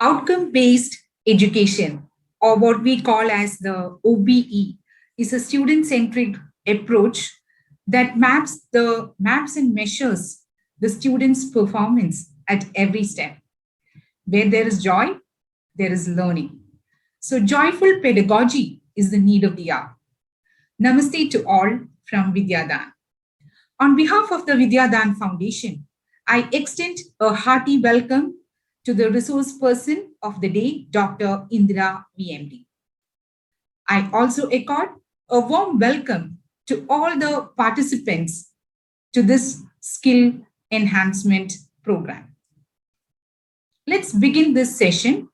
Outcome-based education, or what we call as the OBE, is a student-centric approach that maps and measures the student's performance at every step. Where there is joy, there is learning. So joyful pedagogy is the need of the hour. Namaste to all from Vidyadan. On behalf of the Vidyadan Foundation, I extend a hearty welcome to the resource person of the day, Dr. Indira VMD. I also accord a warm welcome to all the participants to this skill enhancement program. Let's begin this session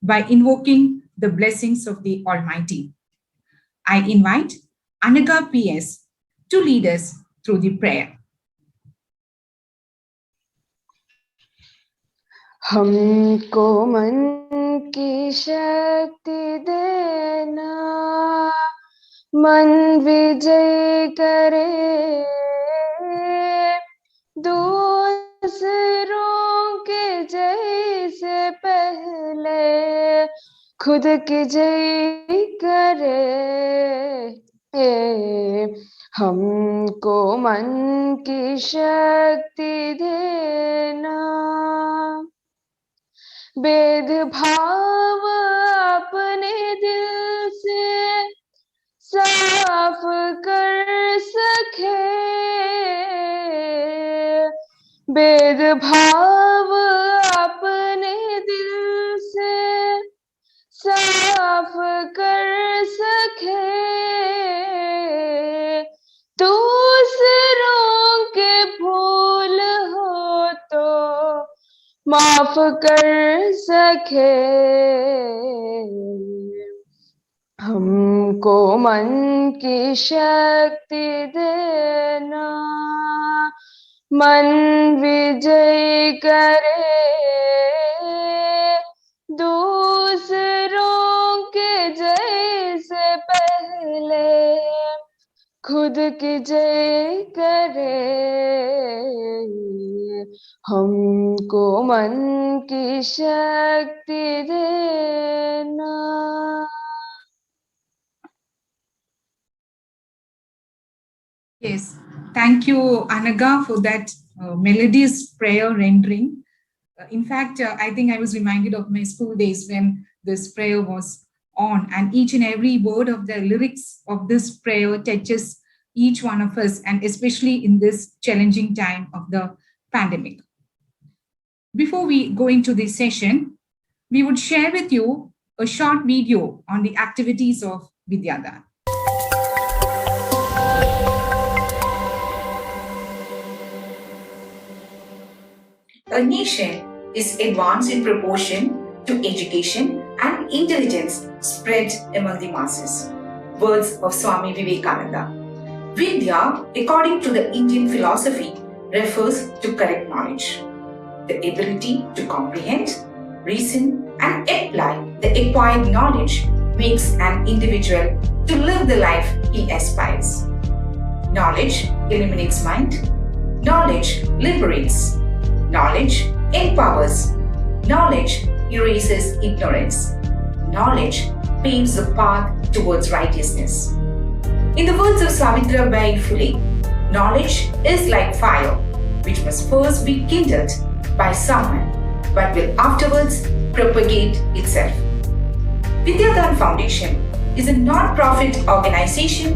by invoking the blessings of the Almighty. I invite Anaga PS to lead us through the prayer. हमको मन की शक्ति देना, मन विजय करे, दूसरों के जैसे पहले खुद की जय करे। हमको मन की शक्ति देना, भेदभाव अपने दिल से साफ कर सके, भेदभाव अपने दिल से साफ कर सके, दूसरों के भूल हो तो माफ कर सके। हमको मन की शक्ति देना, मन विजय करे, दूसरों के जैसे पहले खुद की जय करे। हमको मन की शक्ति देना। Yes, thank you, Anaga, for that melodious prayer rendering. In fact, I think I was reminded of my school days when this prayer was on, and each and every word of the lyrics of this prayer touches each one of us, and especially in this challenging time of the pandemic. Before we go into this session, we would share with you a short video on the activities of Vidyadan. A nation is advanced in proportion to education and intelligence spread among the masses. Words of Swami Vivekananda. Vidya, according to the Indian philosophy, refers to correct knowledge, the ability to comprehend, reason, and apply the acquired knowledge makes an individual to live the life he aspires. Knowledge illuminates mind. Knowledge liberates. Knowledge empowers. Knowledge erases ignorance. Knowledge paves the path towards righteousness. In the words of Savitribai Phule, knowledge is like fire, which must first be kindled by someone, but will afterwards propagate itself. Vidyadan Foundation is a non-profit organization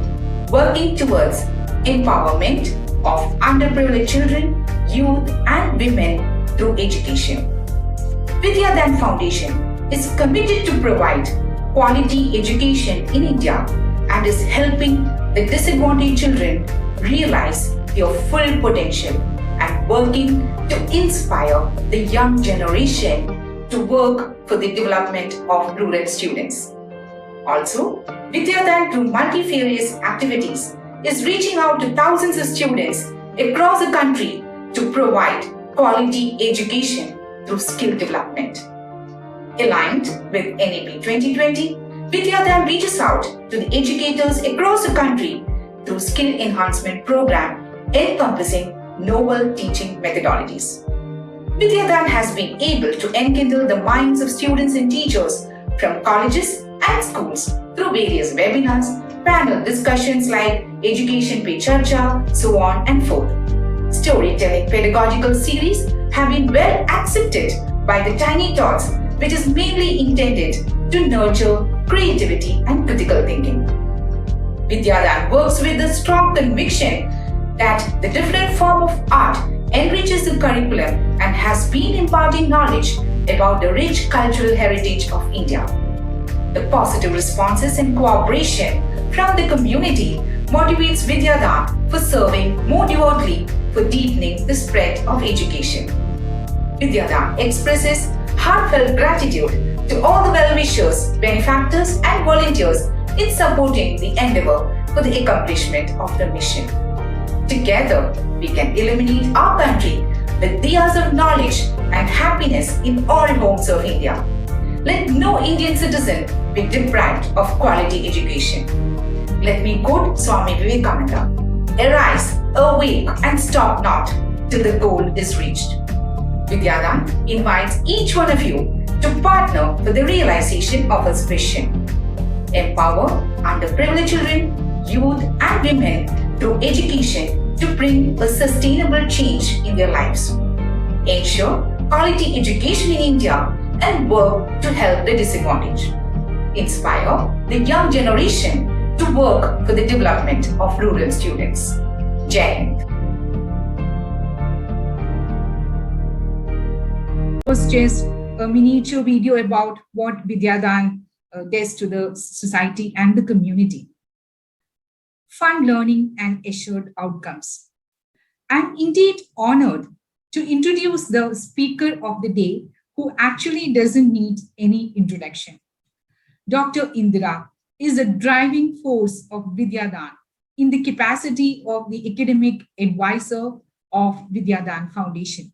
working towards empowerment of underprivileged children, youth, and women through education. Vidyadan Foundation is committed to provide quality education in India and is helping the disadvantaged children realize their full potential and working to inspire the young generation to work for the development of rural students. Also, Vidyadan through multifarious activities is reaching out to thousands of students across the country to provide quality education through skill development. Aligned with NAP 2020, Vidyadan reaches out to the educators across the country through skill enhancement program encompassing novel teaching methodologies. Vidyadan has been able to enkindle the minds of students and teachers from colleges and schools through various webinars, panel discussions like Education Pe Charcha, so on and forth. Storytelling pedagogical series have been well accepted by the Tiny Tots, which is mainly intended to nurture creativity and critical thinking. Vidyadan works with a strong conviction that the different form of art enriches the curriculum and has been imparting knowledge about the rich cultural heritage of India. The positive responses and cooperation from the community motivates Vidyadan for serving more devotedly for deepening the spread of education. Vidyadan expresses heartfelt gratitude to all the well-wishers, benefactors and volunteers in supporting the endeavor for the accomplishment of the mission. Together, we can illuminate our country with diyas of knowledge and happiness in all homes of India. Let no Indian citizen be deprived of quality education. Let me quote Swami Vivekananda: "Arise, awake, and stop not till the goal is reached." Vidyadan invites each one of you to partner for the realization of his vision. Empower underprivileged children, youth, and women through education to bring a sustainable change in their lives. Ensure quality education in India and work to help the disadvantaged. Inspire the young generation to work for the development of rural students. Jai Hind. Was just a miniature video about what Vidyadan does to the society and the community. Fun learning and assured outcomes. I'm indeed honored to introduce the speaker of the day, who actually doesn't need any introduction. Dr. Indira is the driving force of Vidyadan in the capacity of the academic advisor of Vidyadan Foundation.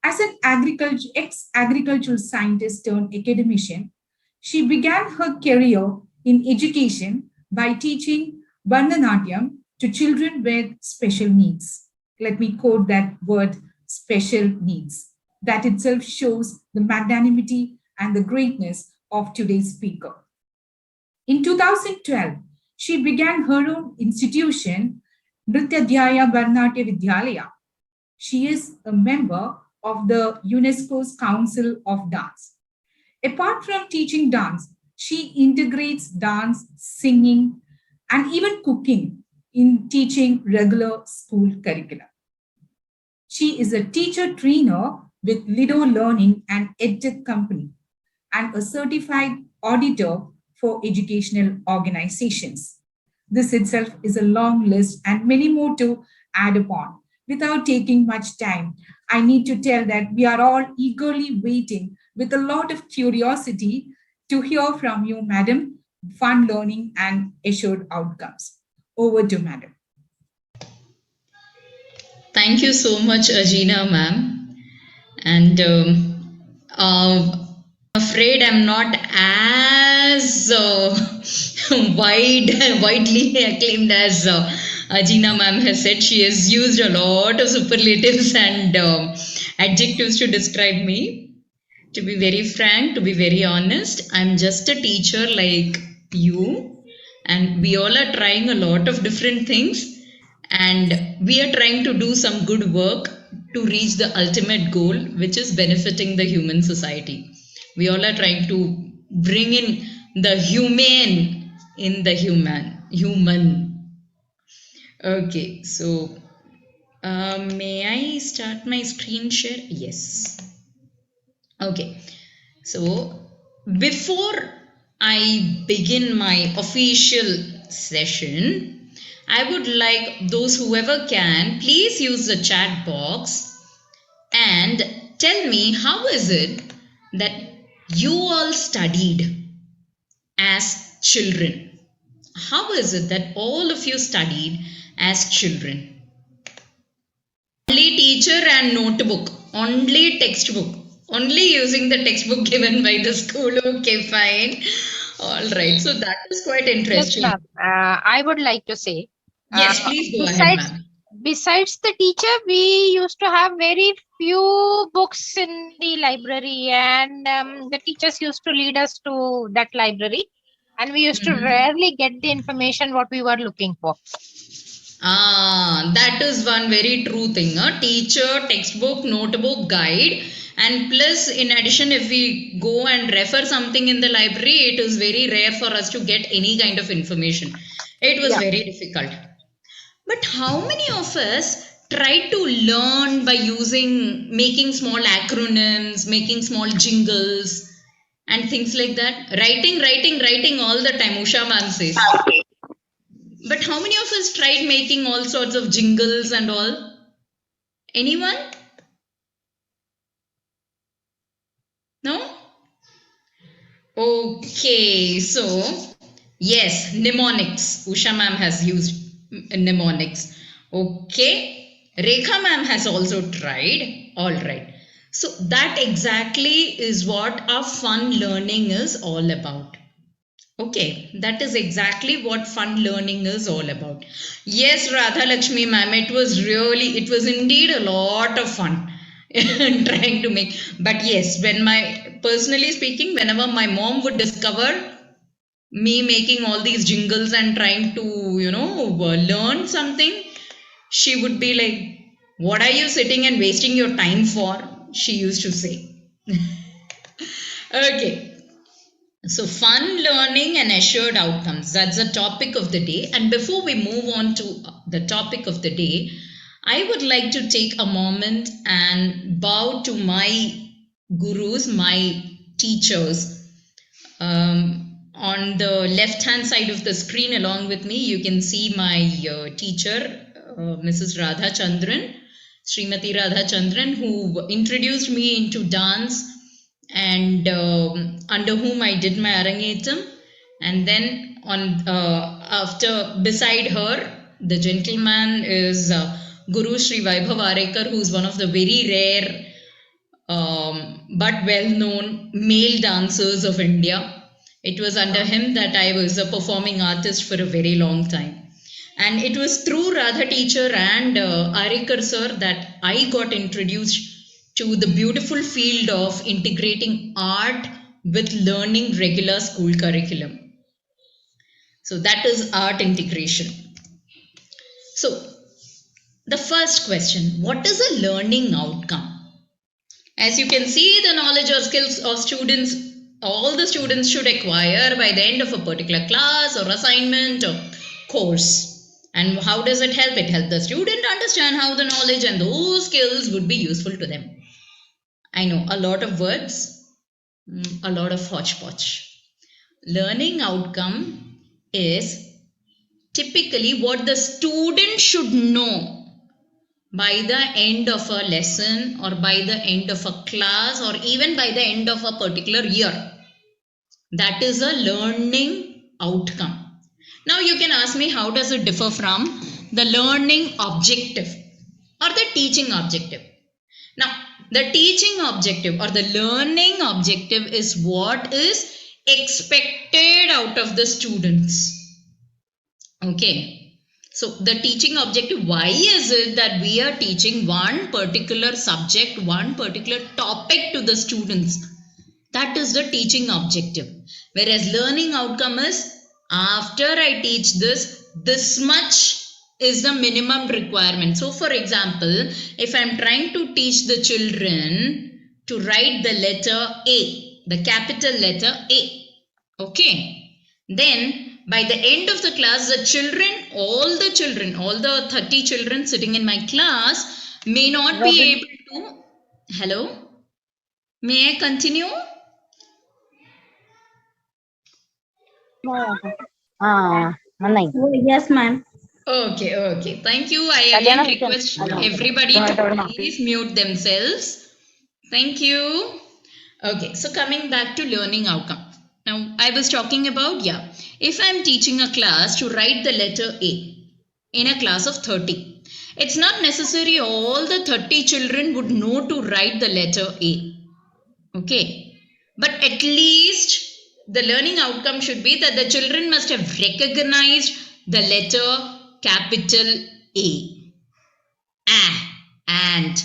As an ex-agricultural scientist turned academician, she began her career in education by teaching Bharatanatyam to children with special needs. Let me quote that word, special needs. That itself shows the magnanimity and the greatness of today's speaker. In 2012, she began her own institution, Nrityadhyaya Bharatanatyam Vidyalaya. She is a member of the UNESCO's Council of Dance. Apart from teaching dance, she integrates dance, singing, and even cooking in teaching regular school curricula. She is a teacher trainer with Lido Learning and EdTech Company and a certified auditor for educational organizations. This itself is a long list and many more to add upon. Without taking much time, I need to tell that we are all eagerly waiting with a lot of curiosity to hear from you, Madam. Fun learning and assured outcomes. Over to Madam. Thank you so much, Ajina ma'am. And afraid I'm not as widely acclaimed as Ajina ma'am has said. She has used a lot of superlatives and adjectives to describe me. To be very frank, to be very honest, I'm just a teacher like you, and we all are trying a lot of different things, and we are trying to do some good work to reach the ultimate goal, which is benefiting the human society. We all are trying to bring in the humane in the human. Okay, so may I start my screen share? Yes. Okay, so before I begin my official session, I would like those whoever can, please use the chat box and tell me, how is it that you all studied as children? How is it that all of you studied as children? Only teacher and notebook, only textbook. Only using the textbook given by the school. Okay, fine. All right. So that is quite interesting. Yes, ma'am. I would like to say. Yes, please go ahead, ma'am. besides the teacher, we used to have very few books in the library, and the teachers used to lead us to that library, and we used to rarely get the information what we were looking for. That is one very true thing. A teacher, textbook, notebook, guide, and plus, in addition, if we go and refer something in the library, it is very rare for us to get any kind of information. It was very difficult. But how many of us try to learn by making small acronyms, making small jingles, and things like that? Writing all the time, Usha ma'am says. But how many of us tried making all sorts of jingles and all? Anyone? No? Okay, so yes, mnemonics. Usha ma'am has used mnemonics. Okay, Rekha ma'am has also tried. All right. So that exactly is what our fun learning is all about. Okay, that is exactly what fun learning is all about. Yes, Radha Lakshmi ma'am, it was indeed a lot of fun trying to make. But yes, personally speaking, whenever my mom would discover me making all these jingles and trying to, learn something, she would be like, "What are you sitting and wasting your time for?" She used to say. Okay. So, fun learning and assured outcomes. That's the topic of the day. And before we move on to the topic of the day, I would like to take a moment and bow to my gurus, my teachers. On the left hand side of the screen, along with me, you can see my teacher, Mrs. Radha Chandran, Srimati Radha Chandran, who introduced me into dance and under whom I did my Arangetam. And then beside her, the gentleman is Guru Sri Vaibhav Arekar, who's one of the very rare but well-known male dancers of India. It was under him that I was a performing artist for a very long time. And it was through Radha teacher and Arekar sir that I got introduced to the beautiful field of integrating art with learning regular school curriculum. So that is art integration. So the first question, what is a learning outcome? As you can see, the knowledge or skills of students, all the students should acquire by the end of a particular class or assignment or course. And how does it help? It helps the student understand how the knowledge and those skills would be useful to them. I know, a lot of words, a lot of hodgepodge. Learning outcome is typically what the student should know by the end of a lesson or by the end of a class or even by the end of a particular year. That is a learning outcome. Now you can ask me, how does it differ from the learning objective or the teaching objective? Now, the teaching objective or the learning objective is what is expected out of the students. Okay. So, the teaching objective, why is it that we are teaching one particular subject, one particular topic to the students? That is the teaching objective. Whereas learning outcome is, after I teach this much is the minimum requirement. So, for example, if I'm trying to teach the children to write the letter A, the capital letter A, okay, then by the end of the class, all the 30 children sitting in my class may not be able to. Hello? May I continue? Yes, ma'am. Okay. Thank you. I again request everybody to please mute themselves. Thank you. Okay, so coming back to learning outcome. Now, I was talking about, if I'm teaching a class to write the letter A in a class of 30, it's not necessary all the 30 children would know to write the letter A. Okay, but at least the learning outcome should be that the children must have recognized the letter capital A. and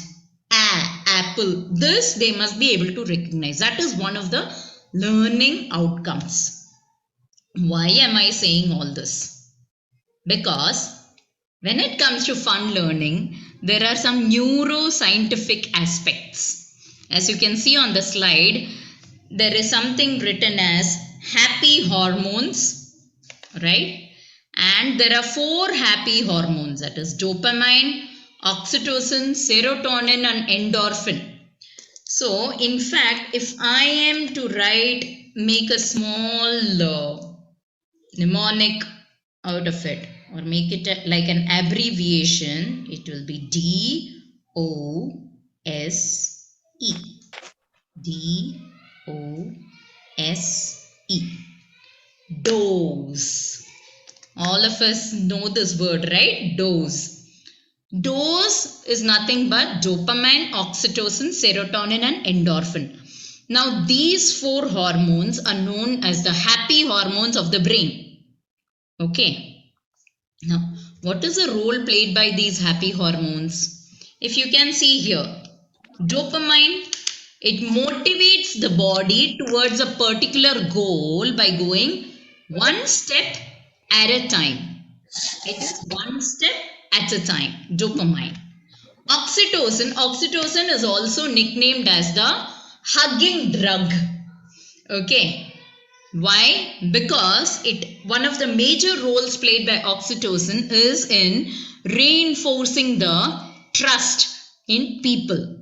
apple. This they must be able to recognize. That is one of the learning outcomes. Why am I saying all this? Because when it comes to fun learning, there are some neuroscientific aspects. As you can see on the slide, there is something written as happy hormones, right? And there are 4 happy hormones, that is dopamine, oxytocin, serotonin and endorphin. So, in fact, if I am to make a small mnemonic out of it, or make it like an abbreviation, it will be DOSE. DOSE. Dose. All of us know this word, right? Dose. Dose is nothing but dopamine, oxytocin, serotonin and endorphin. Now these 4 hormones are known as the happy hormones of the brain. Okay. Now what is the role played by these happy hormones? If you can see here, dopamine, it motivates the body towards a particular goal by going one step at a time. It is one step at a time. Dopamine. Oxytocin is also nicknamed as the hugging drug. Okay. Why? Because one of the major roles played by oxytocin is in reinforcing the trust in people.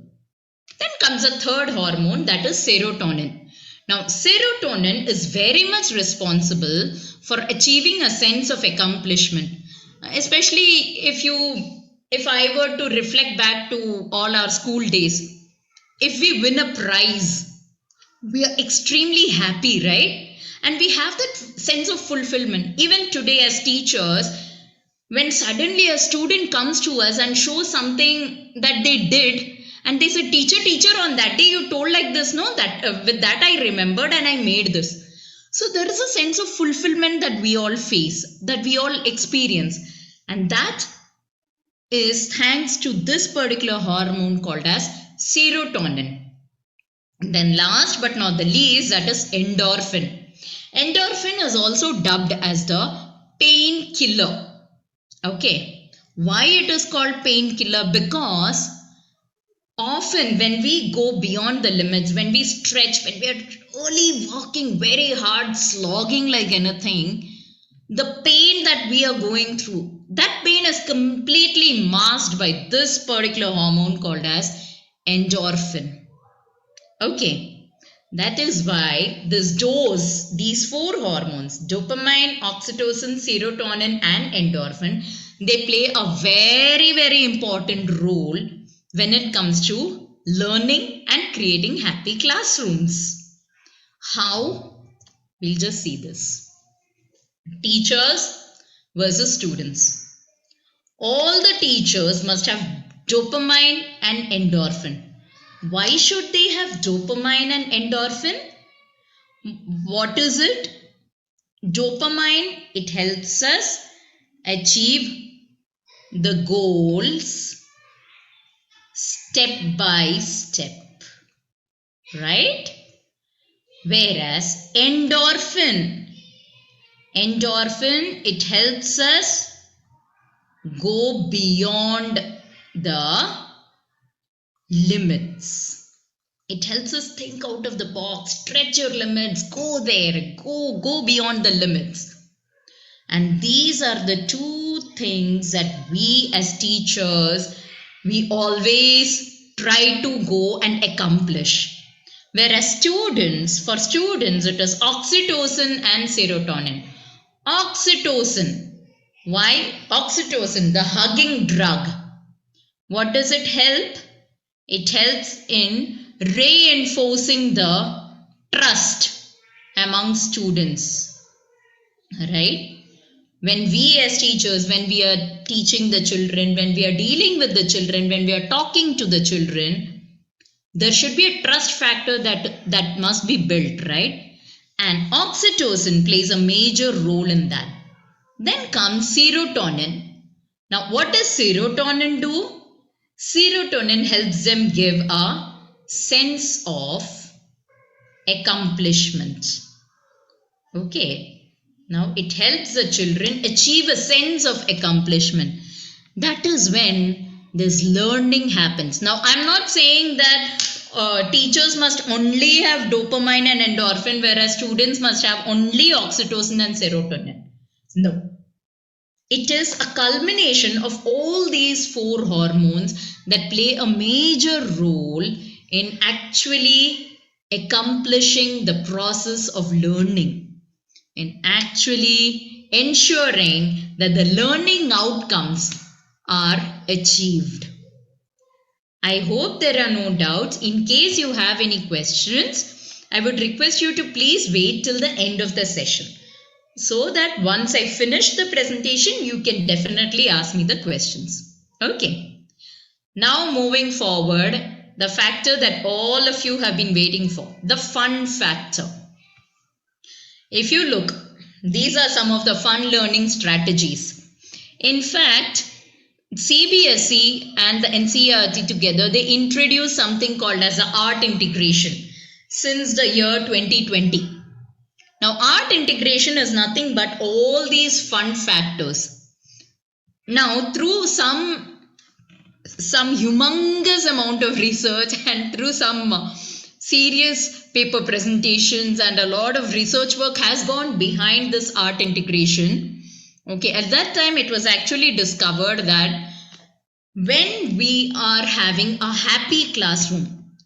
Then comes a third hormone, that is serotonin. Now, serotonin is very much responsible for achieving a sense of accomplishment. Especially if I were to reflect back to all our school days, if we win a prize, we are extremely happy, right? And we have that sense of fulfillment. Even today as teachers, when suddenly a student comes to us and shows something that they did, and they say, teacher, on that day you told like this, no? That with that I remembered and I made this. So there is a sense of fulfillment that we all face, that we all experience. And that is thanks to this particular hormone called as serotonin. And then last but not the least, that is endorphin. Endorphin is also dubbed as the painkiller. Okay. Why it is called painkiller? Because often when we go beyond the limits, when we stretch, when we are really working very hard, slogging like anything, the pain that we are going through, that pain is completely masked by this particular hormone called as endorphin. Okay. That is why these 4 hormones, dopamine, oxytocin, serotonin and endorphin, they play a very, very important role when it comes to learning and creating happy classrooms. How? We'll just see this. Teachers versus students. All the teachers must have dopamine and endorphin. Why should they have dopamine and endorphin? What is it? Dopamine, it helps us achieve the goals step by step, right? Whereas endorphin, it helps us go beyond the limits. It helps us think out of the box, stretch your limits, go there, go beyond the limits. And these are the 2 things that we as teachers, we always try to go and accomplish. Whereas for students, it is oxytocin and serotonin. Oxytocin. Why? Oxytocin, the hugging drug. What does it help? It helps in reinforcing the trust among students. Right? When we as teachers, when we are teaching the children, when we are dealing with the children, when we are talking to the children, there should be a trust factor that must be built, right? And oxytocin plays a major role in that. Then comes serotonin. Now, what does serotonin do? Serotonin helps them give a sense of accomplishment. Okay. Now it helps the children achieve a sense of accomplishment. That is when this learning happens. Now I'm not saying that teachers must only have dopamine and endorphin, whereas students must have only oxytocin and serotonin. No. It is a culmination of all these four hormones that play a major role in actually accomplishing the process of learning, in actually ensuring that the learning outcomes are achieved. I hope there are no doubts. In case you have any questions, I would request you to please wait till the end of the session, so that once I finish the presentation, you can definitely ask me the questions. Okay. Now moving forward, the factor that all of you have been waiting for, the fun factor. If you look, these are some of the fun learning strategies. In fact, CBSE and the NCERT together, they introduced something called as the art integration since the year 2020. Now, art integration is nothing but all these fun factors. Now, through some humongous amount of research and through some serious paper presentations and a lot of research work has gone behind this art integration. Okay, at that time it was actually discovered that when we are having a happy classroom,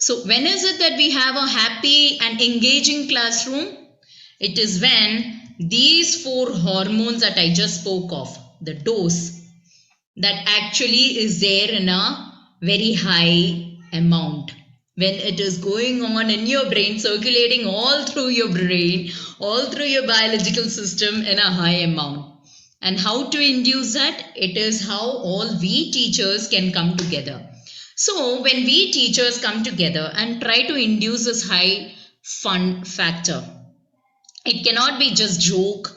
so when is it that we have a happy and engaging classroom? It is when these four hormones that I just spoke of, the dose, that actually is there in a very high amount. When it is going on in your brain, circulating all through your brain, all through your biological system in a high amount. And how to induce that? It is how all we teachers can come together. So when we teachers come together and try to induce this high fun factor, it cannot be just joke.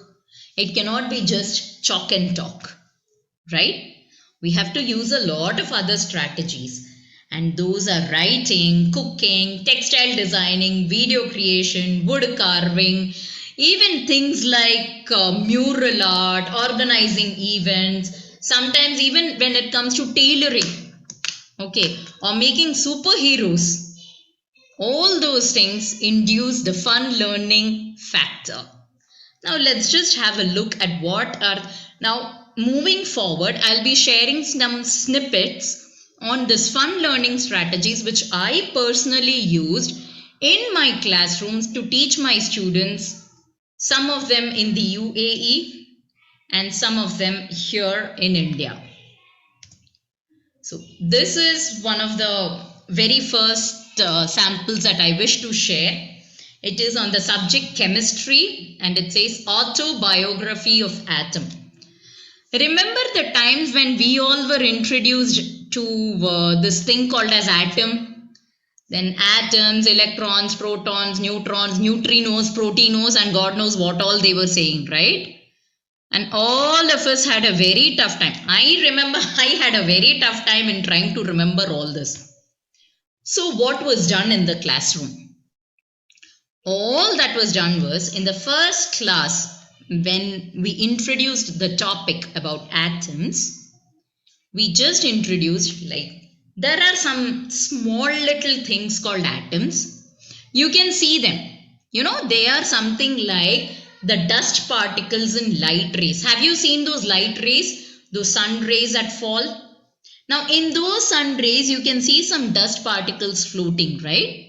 It cannot be just chalk and talk, right? We have to use a lot of other strategies. And those are writing, cooking, textile designing, video creation, wood carving, even things like mural art, organizing events, sometimes even when it comes to tailoring, okay, or making superheroes. All those things induce the fun learning factor. Now let's just have a look at what are, now moving forward, I'll be sharing some snippets on this fun learning strategies which I personally used in my classrooms to teach my students, some of them in the UAE and some of them here in India. So this is one of the very first samples that I wish to share. It is on the subject chemistry and it says autobiography of atom. Remember the times when we all were introduced to this thing called as atom? Then atoms, electrons, protons, neutrons, neutrinos, proteinos, and God knows what all they were saying, right? And all of us had a very tough time. I remember I had a very tough time in trying to remember all this. So what was done in the classroom? All that was done was in the first class, when we introduced the topic about atoms, we just introduced like there are some small little things called atoms. You can see them. You know, they are something like the dust particles in light rays. Have you seen those light rays? Those sun rays that fall? Now, in those sun rays, you can see some dust particles floating, right?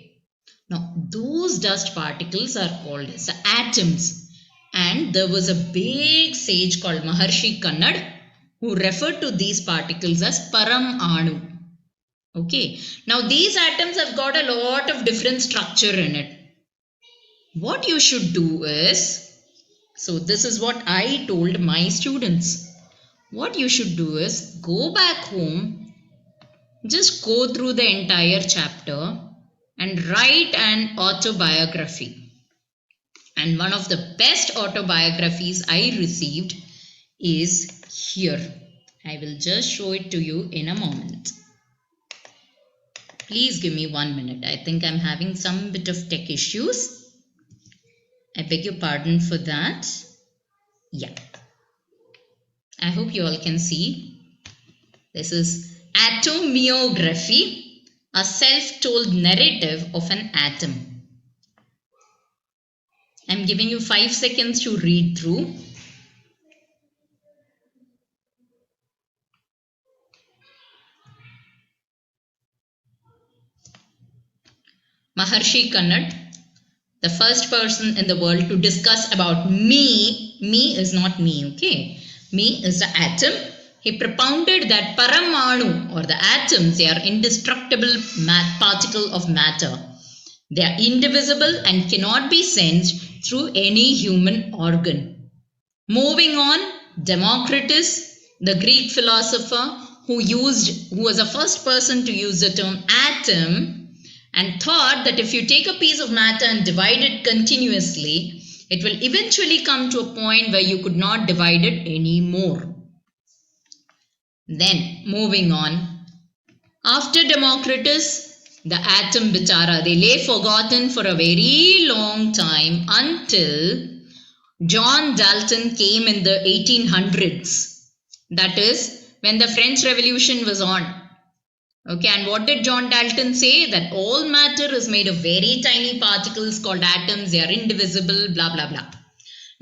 Now, those dust particles are called as the atoms. And there was a big sage called Maharshi Kannad who referred to these particles as Paramanu. Okay. Now, these atoms have got a lot of different structure in it. What you should do is, so this is what I told my students. What you should do is go back home, just go through the entire chapter and write an autobiography. And one of the best autobiographies I received is here. I will just show it to you in a moment. Please give me 1 minute. I think I'm having some bit of tech issues. I beg your pardon for that. Yeah. I hope you all can see. This is atomiography, a self-told narrative of an atom. I'm giving you 5 seconds to read through. Maharshi Kannad, the first person in the world to discuss about me is not me, okay? Me is the atom. He propounded that Paramanu or the atoms, they are indestructible particle of matter. They are indivisible and cannot be sensed through any human organ. Moving on, Democritus, the Greek philosopher who was the first person to use the term atom, and thought that if you take a piece of matter and divide it continuously, it will eventually come to a point where you could not divide it anymore. Then, moving on, after Democritus, the atom bichara, they lay forgotten for a very long time until John Dalton came in the 1800s. That is, when the French Revolution was on. Okay, and what did John Dalton say? That all matter is made of very tiny particles called atoms. They are indivisible, blah, blah, blah.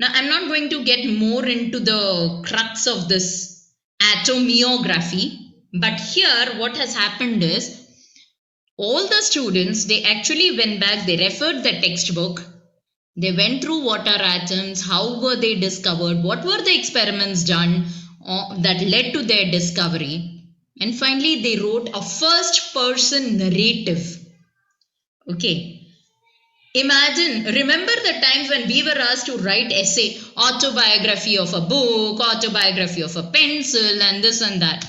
Now, I'm not going to get more into the crux of this atomiography. But here, what has happened is, all the students, they actually went back, they referred the textbook. They went through what are atoms, how were they discovered, what were the experiments done that led to their discovery. And finally, they wrote a first-person narrative. Okay. Remember the times when we were asked to write essay, autobiography of a book, autobiography of a pencil, and this and that.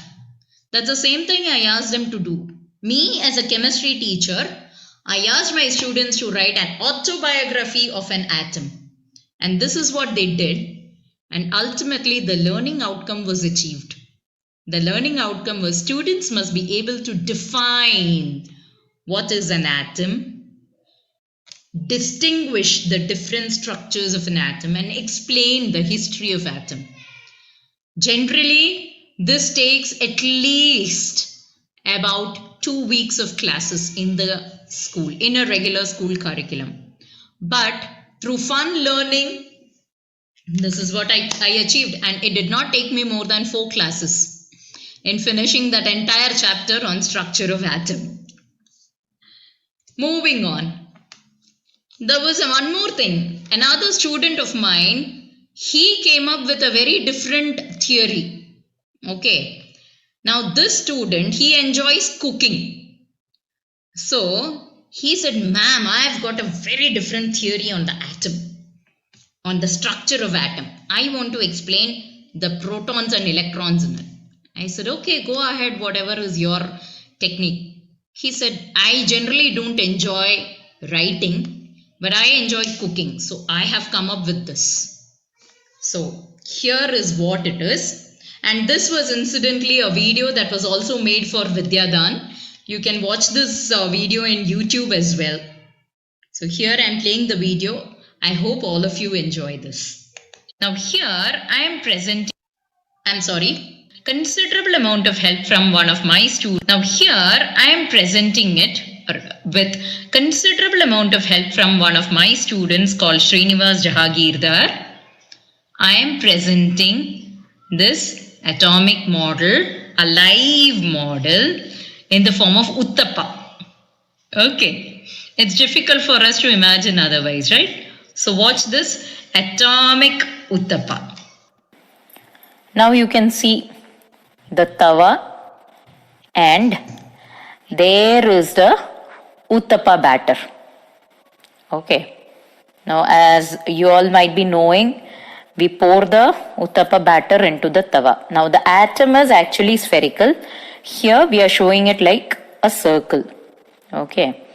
That's the same thing I asked them to do. Me, as a chemistry teacher, I asked my students to write an autobiography of an atom. And this is what they did. And ultimately, the learning outcome was achieved. The learning outcome was students must be able to define what is an atom, distinguish the different structures of an atom, and explain the history of atom. Generally, this takes at least about 2 weeks of classes in the school, in a regular school curriculum. But through fun learning, this is what I achieved, and it did not take me more than 4 classes in finishing that entire chapter on structure of atom. Moving on. There was one more thing. Another student of mine, he came up with a very different theory. Okay. Now this student, he enjoys cooking. So he said, ma'am, I've got a very different theory on the atom, on the structure of atom. I want to explain the protons and electrons in it. I said, okay, go ahead, whatever is your technique. He said, I generally don't enjoy writing, but I enjoy cooking. So I have come up with this. So here is what it is. And this was incidentally a video that was also made for Vidyadan. You can watch this video in YouTube as well. So here I am playing the video. I hope all of you enjoy this. Now here I am presenting, considerable amount of help from one of my students. Now here I am presenting it with considerable amount of help from one of my students called Srinivas Jahagirdar. I am presenting this atomic model, a live model in the form of Uttapa. Okay, it's difficult for us to imagine otherwise, right? So watch this atomic Uttapa. Now you can see the tawa and there is the Uttapa batter. Okay. Now as you all might be knowing, we pour the Uttapa batter into the tawa. Now the atom is actually spherical. Here we are showing it like a circle. Okay.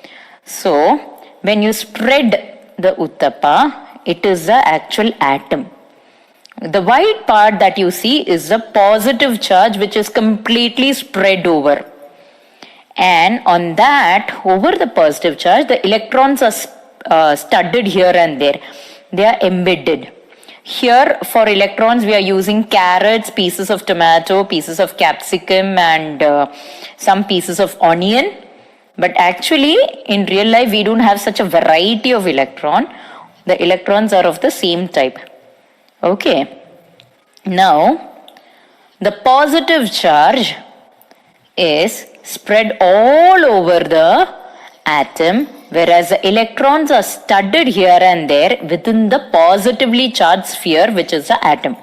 So when you spread the Uttapa, it is the actual atom. The white part that you see is the positive charge which is completely spread over. And on that, over the positive charge, the electrons are studded here and there. They are embedded. Here for electrons, we are using carrots, pieces of tomato, pieces of capsicum, and some pieces of onion. But actually, in real life, we don't have such a variety of electron. The electrons are of the same type. Okay. Now, the positive charge is spread all over the atom, whereas the electrons are studded here and there within the positively charged sphere, which is the atom.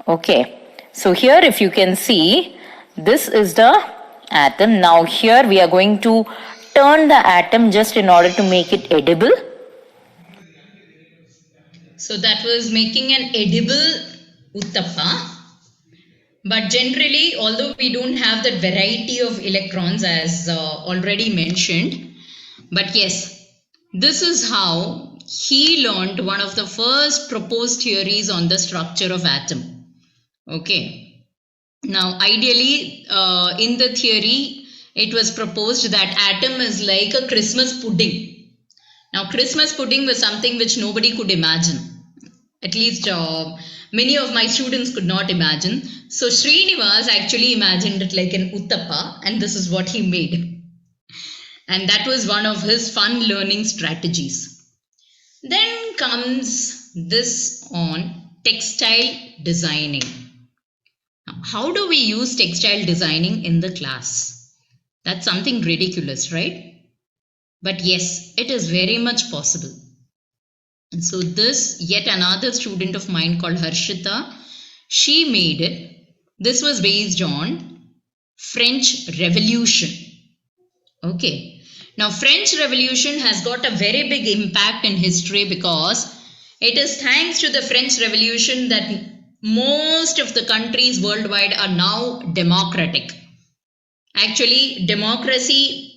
Okay, so here if you can see, this is the atom. Now here we are going to turn the atom just in order to make it edible. So that was making an edible uttappa. But generally, although we don't have that variety of electrons as already mentioned, but yes, this is how he learned one of the first proposed theories on the structure of atom. Okay. Now, ideally, in the theory, it was proposed that atom is like a Christmas pudding. Now, Christmas pudding was something which nobody could imagine. At least many of my students could not imagine. So Srinivas actually imagined it like an uttappa, and this is what he made. And that was one of his fun learning strategies. Then comes this on textile designing. Now, how do we use textile designing in the class? That's something ridiculous, right? But yes, it is very much possible. And so this, yet another student of mine called Harshita, she made it. This was based on French Revolution. Okay. Now, French Revolution has got a very big impact in history because it is thanks to the French Revolution that most of the countries worldwide are now democratic. Actually, democracy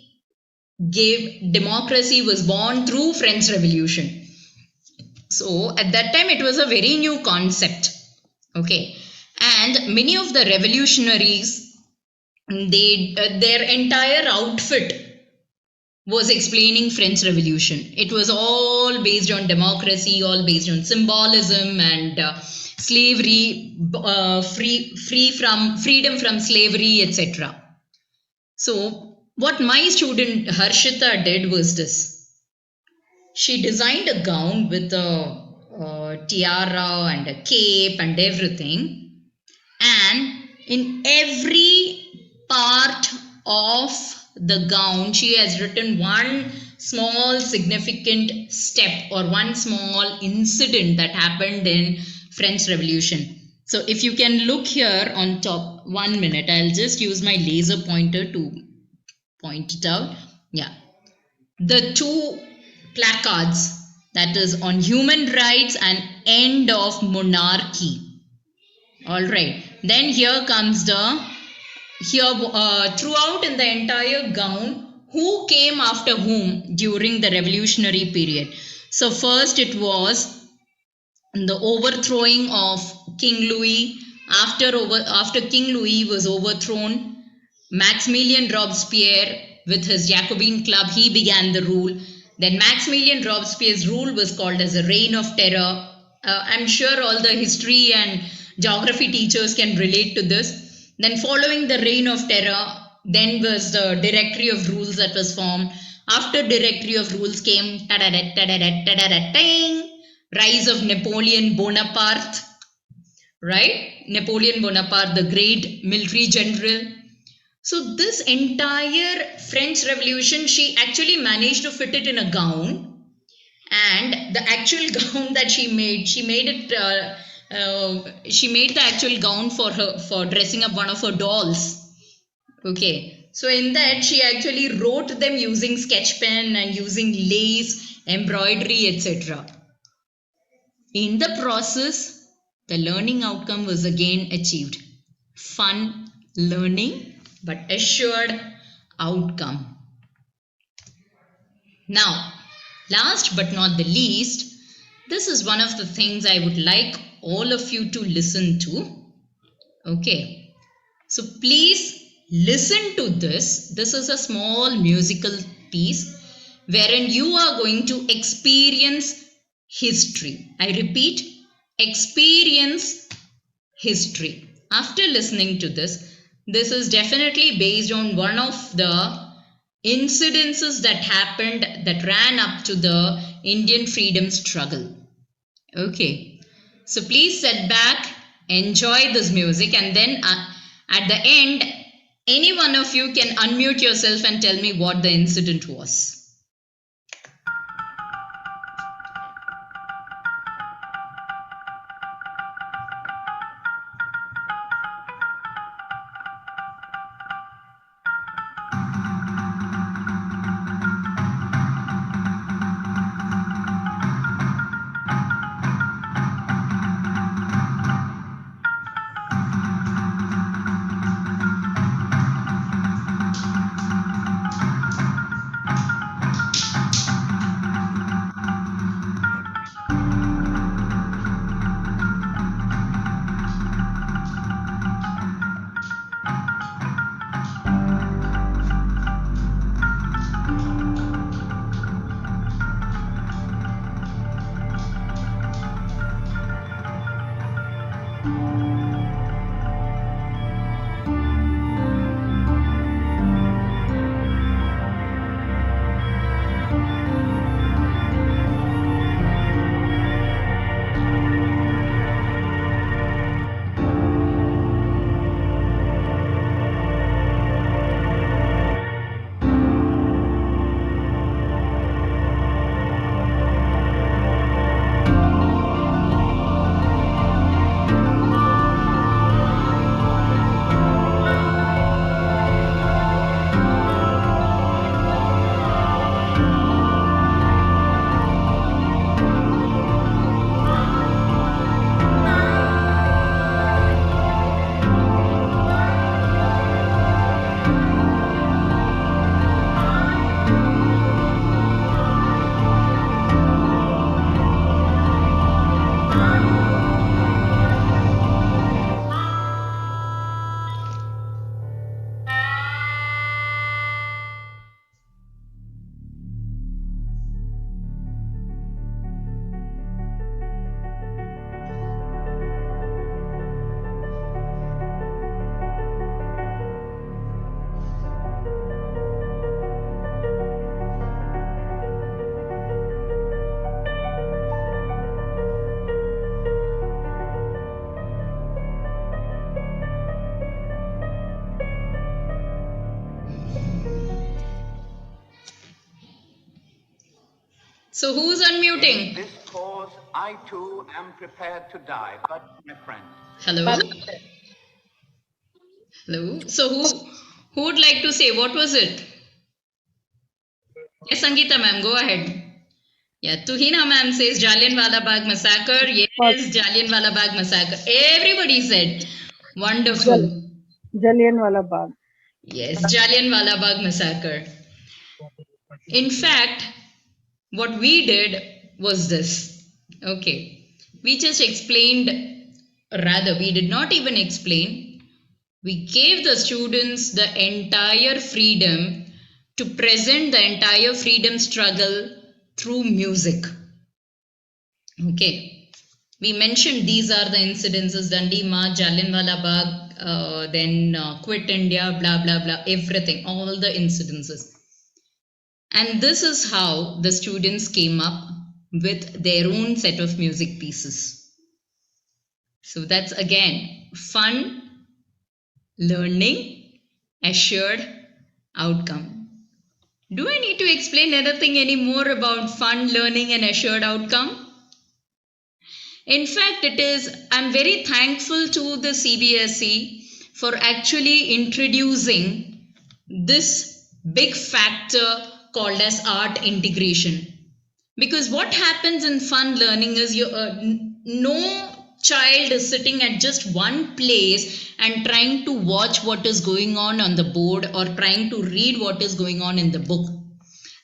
was born through French Revolution. So at that time, it was a very new concept. Okay. And many of the revolutionaries, their entire outfit was explaining French Revolution. It was all based on democracy, all based on symbolism and slavery, freedom from slavery, etc. So what my student Harshita did was this. She designed a gown with a tiara and a cape and everything. And in every part of the gown, she has written one small significant step or one small incident that happened in French Revolution. So if you can look here on top, 1 minute, I'll just use my laser pointer to point it out. Yeah. The two placards, that is on human rights and end of monarchy. All right. Then here comes throughout in the entire gown, who came after whom during the revolutionary period. So first it was the overthrowing of King Louis. After King Louis was overthrown, Maximilien Robespierre with his Jacobin club, he began the rule. Then Maximilien Robespierre's rule was called as a reign of terror. I'm sure all the history and geography teachers can relate to this. Then following the reign of terror, then was the Directory of Rules that was formed. After Directory of Rules came rise of Napoleon Bonaparte, right? Napoleon Bonaparte, the great military general. So this entire French Revolution, she actually managed to fit it in a gown, and the actual gown that she made the actual gown for dressing up one of her dolls. Okay, so in that she actually wrote them using sketch pen and using lace, embroidery, etc. In the process, the learning outcome was again achieved. Fun learning, but assured outcome. Now, last but not the least, this is one of the things I would like all of you to listen to. Okay, so please listen to this. This is a small musical piece wherein you are going to experience history. I repeat, experience history. After listening to this is definitely based on one of the incidences that happened that ran up to the Indian freedom struggle. Okay, so please sit back, enjoy this music, and then at the end, any one of you can unmute yourself and tell me what the incident was. So who's In unmuting? this cause, I too am prepared to die. But, my friend, Hello? Hello? So who would like to say what was it? Yes, Sangeeta ma'am, go ahead. Yeah, Tuhina ma'am says Jallianwala Bagh massacre. Yes, Jallianwala Bagh massacre. Everybody said. Wonderful. Jallianwala Bagh. Yes, Jallianwala Bagh massacre. In fact, what we did was this. Okay. We just explained, rather, we did not even explain. We gave the students the entire freedom to present the entire freedom struggle through music. Okay. We mentioned these are the incidences: Dandi March, Jallianwala Bagh, then Quit India, blah, blah, blah, everything, all the incidences. And this is how the students came up with their own set of music pieces. So that's again fun, learning, assured outcome. Do I need to explain anything anymore about fun, learning, and assured outcome? In fact, I'm very thankful to the CBSE for actually introducing this big factor called as art integration. Because what happens in fun learning is no child is sitting at just one place and trying to watch what is going on the board or trying to read what is going on in the book.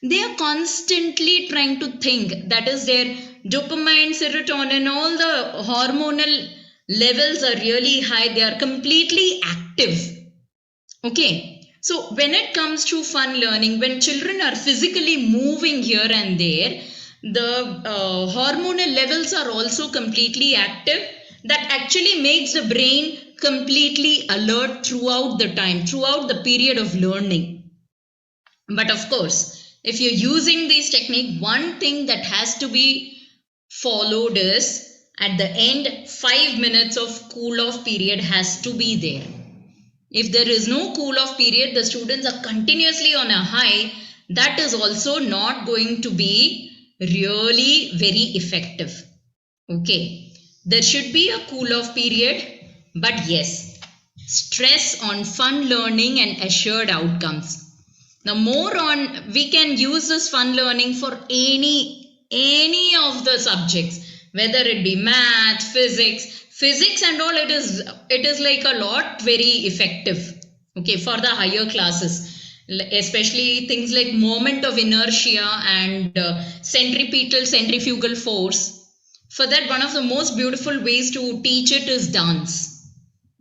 They are constantly trying to think. That is, their dopamine, serotonin, all the hormonal levels are really high. They are completely active. Okay, so when it comes to fun learning, when children are physically moving here and there, the hormonal levels are also completely active. That actually makes the brain completely alert throughout the time, throughout the period of learning. But of course, if you're using this technique, one thing that has to be followed is at the end, 5 minutes of cool off period has to be there. If there is no cool off period, the students are continuously on a high, that is also not going to be really very effective. Okay, there should be a cool off period, but yes, stress on fun learning and assured outcomes. Now more on, we can use this fun learning for any of the subjects, whether it be math, physics and all. It is like a lot very effective, okay, for the higher classes, especially things like moment of inertia and centrifugal force. For that, one of the most beautiful ways to teach it is dance.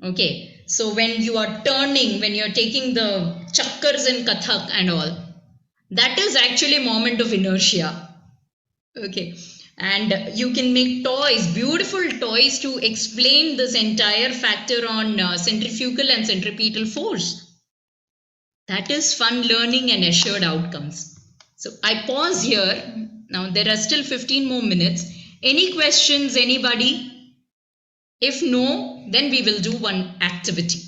Okay, so when you are turning, when you're taking the chakkars in Kathak and all, that is actually moment of inertia. Okay, and you can make toys, beautiful toys, to explain this entire factor on centrifugal and centripetal force. That is fun learning and assured outcomes. So I pause here. Now there are still 15 more minutes. Any questions, anybody? If no, then we will do one activity.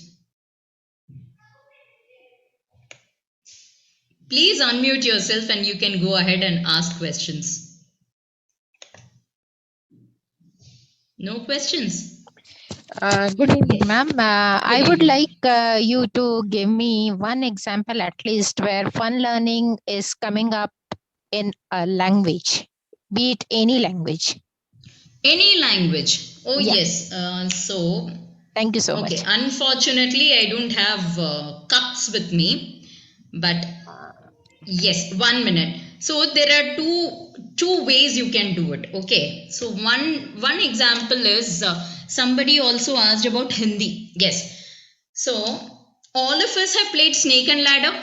Please unmute yourself and you can go ahead and ask questions. No questions? Good evening, ma'am. I would evening. like you to give me one example at least where fun learning is coming up in a language, be it any language. Any language. Oh, Yeah. yes. So, Thank you so okay. much. Unfortunately, I don't have cups with me, but yes, 1 minute. So there are two ways you can do it. Okay. So one example is somebody also asked about Hindi. Yes. So all of us have played Snake and Ladder.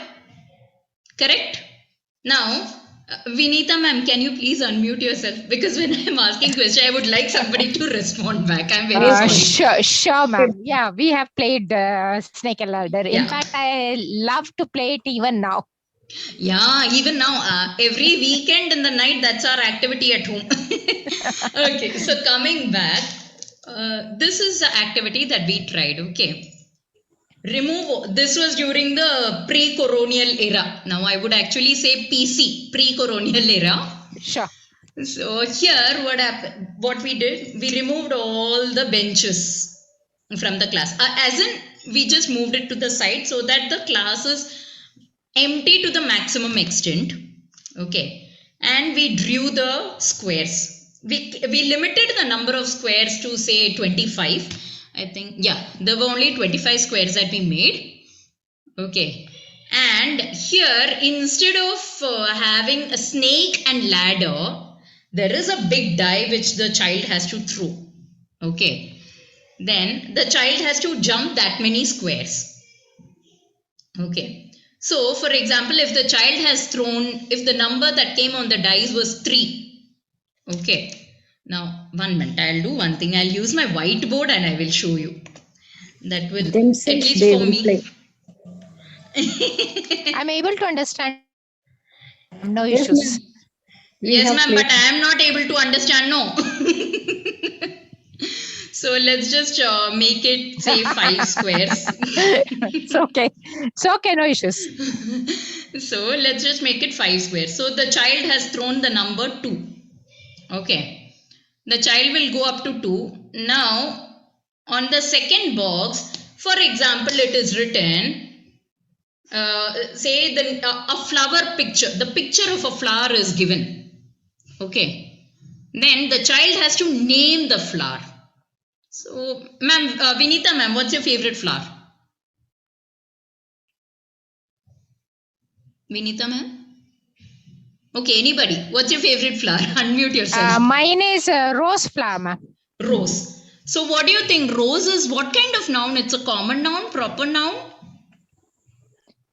Correct? Now, Vinita ma'am, can you please unmute yourself? Because when I'm asking question, I would like somebody to respond back. I'm very sorry. Sure, ma'am. Yeah, we have played Snake and Ladder. In Yeah. fact, I love to play it even now. Yeah, even now, every weekend in the night, that's our activity at home. Okay, so coming back, this is the activity that we tried. Okay. Remove, this was during the pre-colonial era. Now I would actually say PC, pre-colonial era. Sure. So here what happened, what we did, we removed all the benches from the class. As in, we just moved it to the side so that the class is empty to the maximum extent. Okay. And we drew the squares. We limited the number of squares to say 25. I think, yeah, there were only 25 squares that we made. Okay. And here, instead of having a snake and ladder, there is a big die which the child has to throw. Okay. Then the child has to jump that many squares. Okay. So, for example, if the child has thrown, if the number that came on the dice was 3. Okay. Now, 1 minute, I'll do one thing. I'll use my whiteboard and I will show you. That will, Themselves at least they for will me. play. I'm able to understand. No Yes, issues. ma'am. We Yes, have ma'am, played. but I am not able to understand. No. So let's just make it say 5 squares. It's okay. It's okay. No issues. So let's just make it 5 squares. So the child has thrown the number 2. Okay. The child will go up to 2. Now, on the second box, for example, it is written, say a flower picture. The picture of a flower is given. Okay. Then the child has to name the flower. So, ma'am, Vinita ma'am, what's your favorite flower? Vinita ma'am? Okay, anybody? What's your favorite flower? Unmute yourself. Mine is rose flower, ma'am. Rose. So what do you think? Rose is what kind of noun? It's a common noun, proper noun?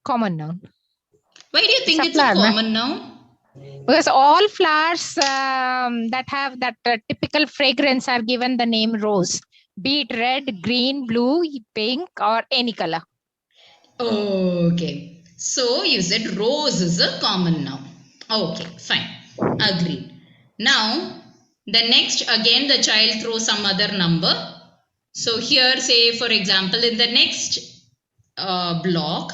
common noun. Why do you think It's a it's a flower, ma'am. common noun? Because all flowers that have that typical fragrance are given the name rose, be it red, green, blue, pink, or any color. Okay. So you said rose is a common noun. Okay, fine. Agreed. Now, the next, again, the child throws some other number. So here, say, for example, in the next block,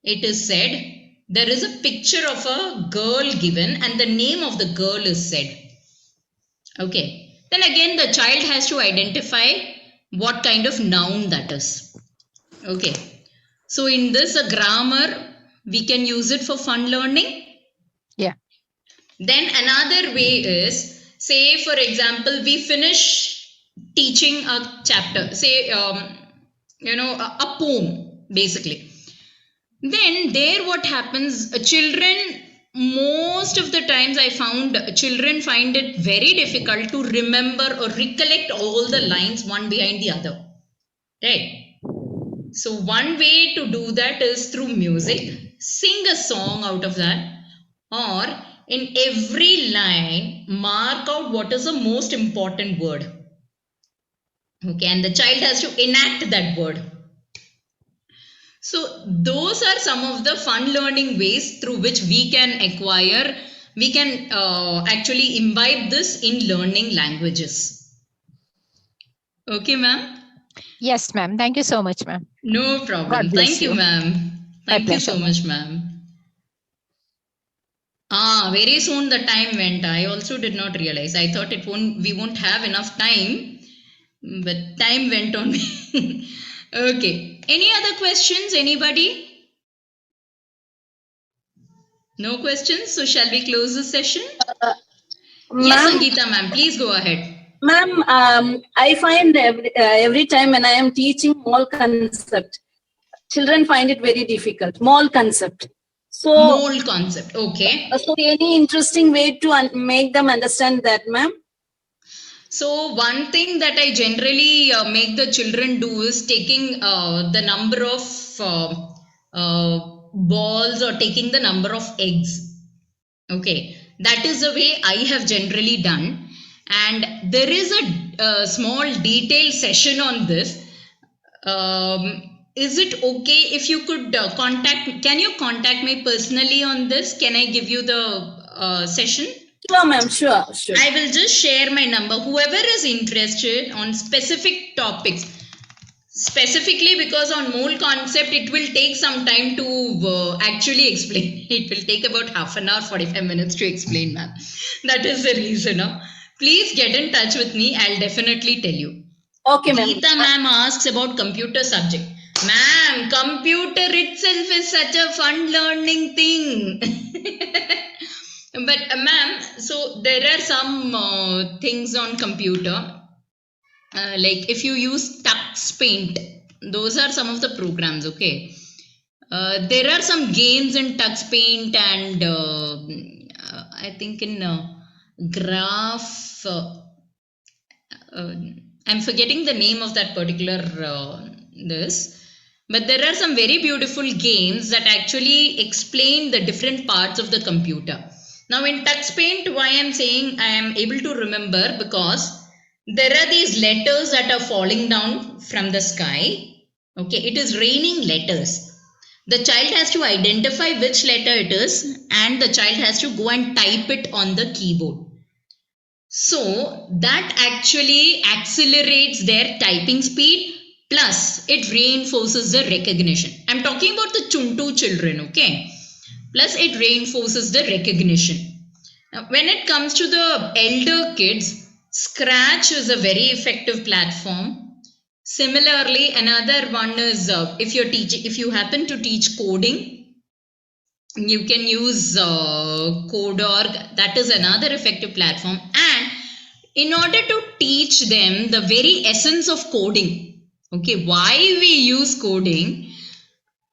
it is said, there is a picture of a girl given and the name of the girl is said. Okay. Then again, the child has to identify what kind of noun that is. Okay. So in this, a grammar, we can use it for fun learning. Yeah. Then another way is, say, for example, we finish teaching a chapter, say, a poem, basically. Then there what happens, children, most of the times I found children find it very difficult to remember or recollect all the lines one behind the other. Right? So one way to do that is through music. Sing a song out of that, or in every line mark out what is the most important word. Okay, and the child has to enact that word. So those are some of the fun learning ways through which we can actually imbibe this in learning languages. Okay, ma'am? Yes, ma'am. Thank you so much, ma'am. No problem. God bless Thank you, you. ma'am. Thank you pleasure, so ma'am. much, ma'am. Very soon the time went. I also did not realize. I thought we won't have enough time, but time went on. Okay. Any other questions? Anybody? No questions? So shall we close the session? Yes, Ma'am, Sangeeta ma'am, please go ahead. ma'am, I find every time when I am teaching mole concept, children find it very difficult. Mole concept. So, Mole concept. Okay. so any interesting way to make them understand that, ma'am? So one thing that I generally make the children do is taking the number of balls or taking the number of eggs. Okay, that is the way I have generally done. And there is a small detailed session on this. Is it okay if you could can you contact me personally on this? Can I give you the session? Sure, ma'am. Sure. I will just share my number. Whoever is interested on specific topics, specifically because on mole concept, it will take some time to actually explain. It will take about half an hour, 45 minutes to explain, ma'am. That is the reason. Please get in touch with me. I'll definitely tell you. Okay, ma'am. Geeta ma'am asks about computer subject. Ma'am, computer itself is such a fun learning thing. But ma'am, so there are some things on computer, like if you use Tux Paint, those are some of the programs. Okay, there are some games in Tux Paint and I think in Graph. I'm forgetting the name of that particular this. But there are some very beautiful games that actually explain the different parts of the computer. Now in Tux Paint, why I'm saying I am able to remember, because there are these letters that are falling down from the sky. Okay, it is raining letters. The child has to identify which letter it is, and the child has to go and type it on the keyboard. So that actually accelerates their typing speed, plus it reinforces the recognition. I'm talking about the Chuntu children, okay? Plus it reinforces the recognition. Now, when it comes to the elder kids, Scratch is a very effective platform. Similarly, another one is if you happen to teach coding, you can use Code.org. That is another effective platform. And in order to teach them the very essence of coding, okay, why we use coding,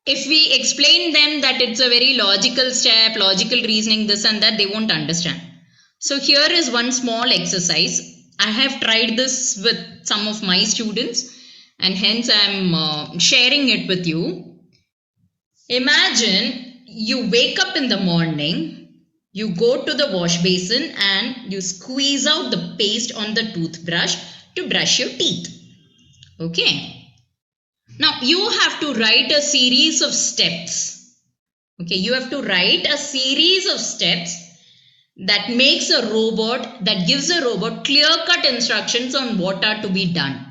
if we explain them that it's a very logical step, logical reasoning, this and that, they won't understand. So here is one small exercise. I have tried this with some of my students, and hence I'm sharing it with you. Imagine you wake up in the morning, you go to the wash basin and you squeeze out the paste on the toothbrush to brush your teeth. Okay. Now you have to write a series of steps. Okay, you have to write a series of steps that makes a robot, that gives a robot clear-cut instructions on what are to be done.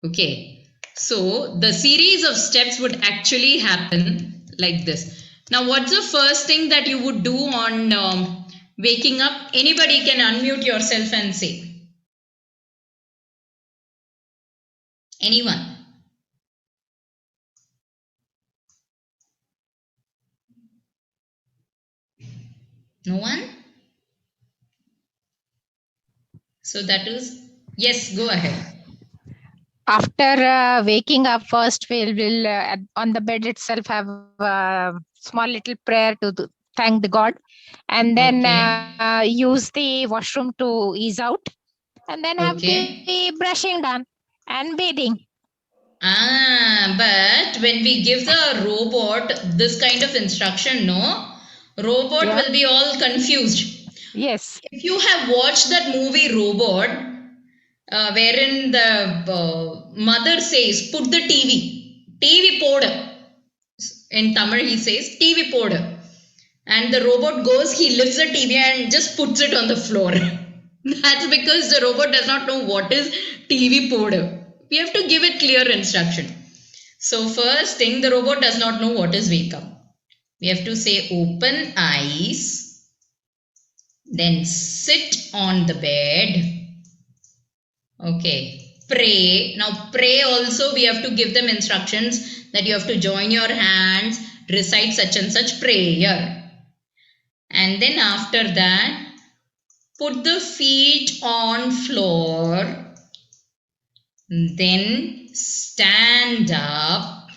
Okay, so the series of steps would actually happen like this. Now, what's the first thing that you would do on waking up? Anybody can unmute yourself and say. Anyone? No one? So that is, yes, go ahead. After waking up, first we'll on the bed itself have a small little prayer to thank the God, and then Okay. use the washroom to ease out, and then have Okay. the brushing done and bathing. But when we give the robot this kind of instruction, no, robot Yeah. will be all confused. Yes. If you have watched that movie Robot, wherein the mother says, put the TV podu. In Tamil, he says, TV podu. And the robot goes, he lifts the TV and just puts it on the floor. That's because the robot does not know what is TV podu. We have to give it clear instruction. So first thing, the robot does not know what is wake up. We have to say open eyes, then sit on the bed. Okay, pray. Now pray also, we have to give them instructions that you have to join your hands, recite such and such prayer. And then after that, put the feet on floor, then stand up,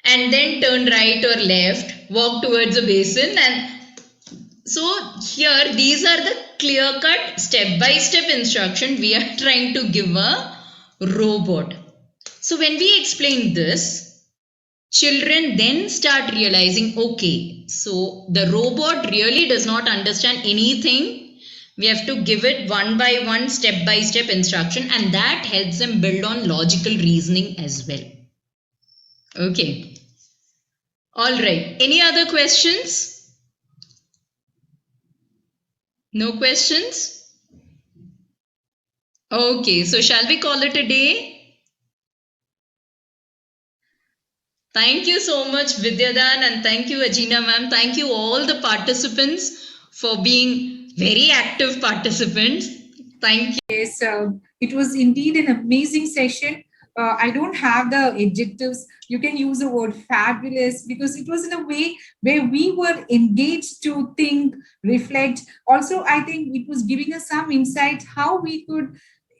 and then turn right or left, walk towards a basin. And so here these are the clear-cut step-by-step instruction we are trying to give a robot. So when we explain this, children then start realizing, okay, so the robot really does not understand anything. We have to give it one by one, step by step instruction, and that helps them build on logical reasoning as well. Okay. All right. Any other questions? No questions? Okay. So shall we call it a day? Thank you so much, Vidyadan, and thank you, Ajina ma'am. Thank you all the participants for being very active participants. Thank you. Yes, it was indeed an amazing session. I don't have the adjectives. You can use the word fabulous because it was in a way where we were engaged to think, reflect. Also, I think it was giving us some insight how we could,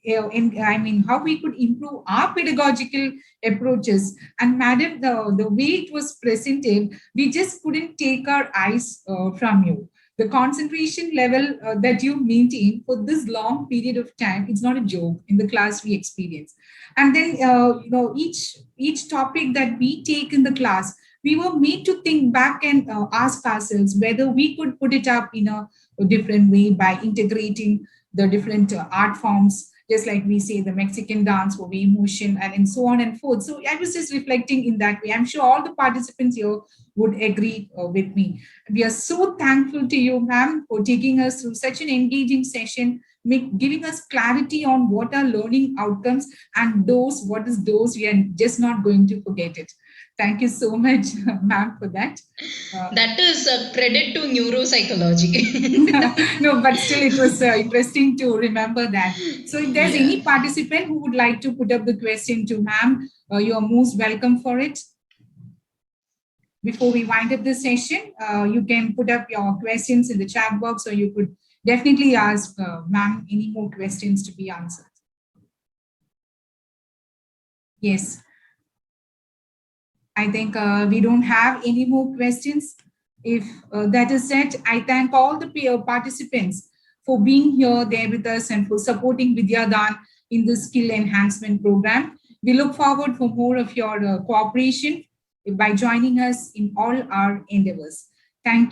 how we could improve our pedagogical approaches. And madam, the way it was presented, we just couldn't take our eyes from you. The concentration level that you maintain for this long period of time, it's not a joke in the class we experience. And then each topic that we take in the class, we were made to think back and ask ourselves whether we could put it up in a different way by integrating the different art forms, just like we say the Mexican dance for wave motion and so on and forth. So I was just reflecting in that way. I'm sure all the participants here would agree with me. We are so thankful to you, ma'am, for taking us through such an engaging session, giving us clarity on what are learning outcomes and those, what is those, we are just not going to forget it. Thank you so much, ma'am, for that. That is a credit to neuropsychology. No, but still it was interesting to remember that. So if there's any participant who would like to put up the question to ma'am, you are most welcome for it. Before we wind up this session, you can put up your questions in the chat box, or you could definitely ask ma'am any more questions to be answered. Yes. I think we don't have any more questions. If that is said, I thank all the participants for being here there with us and for supporting Vidyadan in the skill enhancement program. We look forward for more of your cooperation by joining us in all our endeavors. Thank